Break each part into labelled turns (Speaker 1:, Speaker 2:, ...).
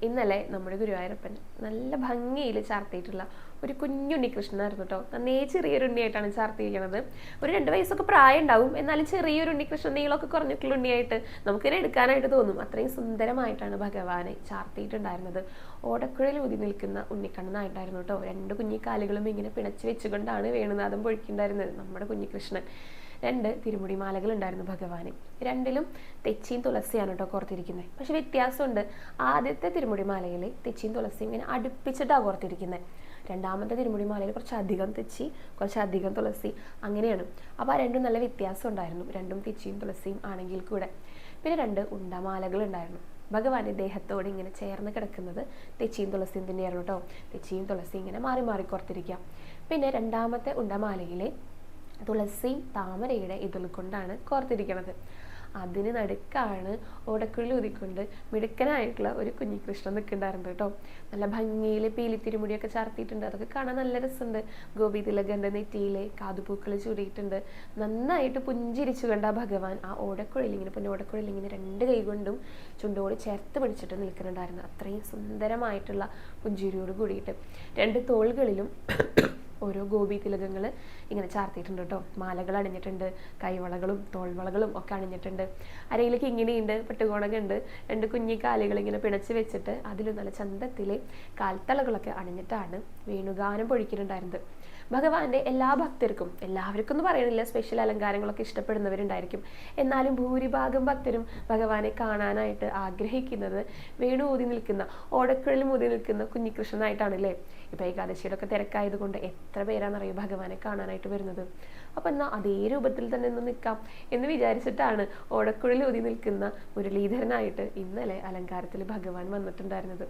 Speaker 1: ഇന്നലെ നമ്മുടെ ഗുരുവായൂരപ്പൻ നല്ല ഭംഗിയിൽ ചാർത്തിയിട്ടുള്ള ഒരു കുഞ്ഞുണ്ണികൃഷ്ണനായിരുന്നു കേട്ടോ. നന്നേ ചെറിയൊരു ഉണ്ണിയായിട്ടാണ് ചാർത്തിയിരിക്കുന്നത്. ഒരു 2 വയസ്സൊക്കെ പ്രായം ഉണ്ടാവും, എന്നാലും ചെറിയൊരു ഉണ്ണികൃഷ്ണൻ, നീളമൊക്കെ കുറഞ്ഞിട്ടുള്ള ഉണ്ണിയായിട്ട് നമുക്കിനെ എടുക്കാനായിട്ട് തോന്നും. അത്രയും സുന്ദരമായിട്ടാണ് ഭഗവാനെ ചാർത്തിയിട്ടുണ്ടായിരുന്നത്. ഓടക്കുഴയിൽ ഊതി നിൽക്കുന്ന ഉണ്ണിക്കണ്ണനായിട്ടായിരുന്നു കേട്ടോ. 2 കുഞ്ഞിക്കാലുകളും ഇങ്ങനെ പിണച്ച് വെച്ചുകൊണ്ടാണ് വേണുനാഥം പൊഴിക്കുണ്ടായിരുന്നത് നമ്മുടെ കുഞ്ഞികൃഷ്ണൻ. 2 തിരുമുടി മാലകൾ ഉണ്ടായിരുന്നു ഭഗവാന്. 2ലും തെച്ചിയും തുളസിയാണ് കേട്ടോ കോർത്തിരിക്കുന്നത്. പക്ഷെ വ്യത്യാസമുണ്ട്. ആദ്യത്തെ തിരുമുടി മാലയിൽ തെച്ചിയും തുളസിയും ഇങ്ങനെ അടുപ്പിച്ചിട്ടാണ് കോർത്തിരിക്കുന്നത്. രണ്ടാമത്തെ തിരുമുടി മാലയിൽ കുറച്ചധികം തെച്ചി, കുറച്ചധികം തുളസി, അങ്ങനെയാണ്. അപ്പോൾ ആ 2 നല്ല വ്യത്യാസം ഉണ്ടായിരുന്നു, 2ഉം തെച്ചിയും തുളസിയും ആണെങ്കിൽ കൂടെ. പിന്നെ 2 ഉണ്ടമാലകൾ ഉണ്ടായിരുന്നു. ഭഗവാന്റെ ദേഹത്തോട് ഇങ്ങനെ ചേർന്ന് കിടക്കുന്നത് തെച്ചിയും തുളസിയും തന്നെയായിരുന്നു കേട്ടോ. തെച്ചിയും തുളസിയും ഇങ്ങനെ മാറി മാറി കോർത്തിരിക്കാം. പിന്നെ രണ്ടാമത്തെ ഉണ്ടമാലയിൽ തുളസിയും താമരയുടെ ഇതൾ കൊണ്ടാണ് കോർത്തിരിക്കുന്നത്. അതിന് നടുക്കാണ് ഓടക്കുഴൽ ഊതിക്കൊണ്ട് മിടുക്കനായിട്ടുള്ള ഒരു കുഞ്ഞികൃഷ്ണൻ നിൽക്കുന്നുണ്ടായിരുന്നു കേട്ടോ. നല്ല ഭംഗിയിൽ പീലിത്തിരുമുടിയൊക്കെ ചാർത്തിയിട്ടുണ്ട്. അതൊക്കെ കാണാൻ നല്ല രസമുണ്ട്. ഗോപി തിലകന്റെ നെറ്റിയിലെ കാതുപൂക്കൾ ചൂടിയിട്ടുണ്ട്. നന്നായിട്ട് പുഞ്ചിരിച്ചു കണ്ട ഭഗവാൻ ആ ഓടക്കുഴൽ ഇങ്ങനെ പൊന്നോടക്കുഴൽ ഇങ്ങനെ 2 കൈ കൊണ്ടും ചുണ്ടോട് ചേർത്ത് പിടിച്ചിട്ട് നിൽക്കുന്നുണ്ടായിരുന്നു. അത്രയും സുന്ദരമായിട്ടുള്ള പുഞ്ചിരിയോട് കൂടിയിട്ട് 2 തോളുകളിലും ഓരോ ഗോപി തിലകങ്ങൾ ഇങ്ങനെ ചാർത്തിയിട്ടുണ്ട് കേട്ടോ. മാലകൾ അണിഞ്ഞിട്ടുണ്ട്, കൈവളകളും തോൾവളകളും ഒക്കെ അണിഞ്ഞിട്ടുണ്ട്. അരയിലേക്ക് ഇങ്ങനെയുണ്ട്, പെട്ടുകോണകുണ്ട്. 2 കുഞ്ഞിക്കാലുകൾ ഇങ്ങനെ പിണച്ച് വെച്ചിട്ട് അതിലും നല്ല ചന്തത്തിലെ കാൽത്തളകളൊക്കെ അണിഞ്ഞിട്ടാണ് വേണുഗാനം പൊഴിക്കുന്നുണ്ടായിരുന്നത്. ഭഗവാന്റെ എല്ലാ ഭക്തർക്കും, എല്ലാവർക്കും എന്ന് പറയണില്ല, സ്പെഷ്യൽ അലങ്കാരങ്ങളൊക്കെ ഇഷ്ടപ്പെടുന്നവരുണ്ടായിരിക്കും. എന്നാലും ഭൂരിഭാഗം ഭക്തരും ഭഗവാനെ കാണാനായിട്ട് ആഗ്രഹിക്കുന്നത് വേണു ഊതി നിൽക്കുന്ന, ഓടക്കുഴലും ഊതി നിൽക്കുന്ന കുഞ്ഞികൃഷ്ണനായിട്ടാണല്ലേ. ഇപ്പം ഏകാദശിയുടെ ഒക്കെ തിരക്കായതുകൊണ്ട് എത്ര പേരാണെന്നറിയോ ഭഗവാനെ കാണാനായിട്ട് വരുന്നത്. അപ്പം എന്നാൽ അതേ രൂപത്തിൽ തന്നെ ഒന്ന് നിൽക്കാം എന്ന് വിചാരിച്ചിട്ടാണ് ഓടക്കുഴൽ ഊതി നിൽക്കുന്ന മുരളീധരനായിട്ട് ഇന്നലെ അലങ്കാരത്തിൽ ഭഗവാൻ വന്നിട്ടുണ്ടായിരുന്നത്.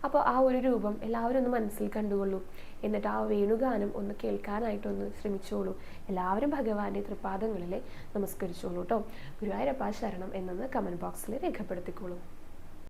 Speaker 1: അപ്പോൾ ആ ഒരു രൂപം എല്ലാവരും ഒന്ന് മനസ്സിൽ കണ്ടുകൊള്ളൂ. എന്നിട്ട് ആ വേണുഗാനം ഒന്ന് കേൾക്കാനായിട്ടൊന്ന് ശ്രമിച്ചോളൂ. എല്ലാവരും ഭഗവാന്റെ തൃപ്പാദങ്ങളിൽ നമസ്കരിച്ചോളൂ കേട്ടോ. ഗുരുവായൂരപ്പ ശരണം എന്നൊന്ന് കമൻറ്റ് ബോക്സിൽ രേഖപ്പെടുത്തിക്കോളൂ.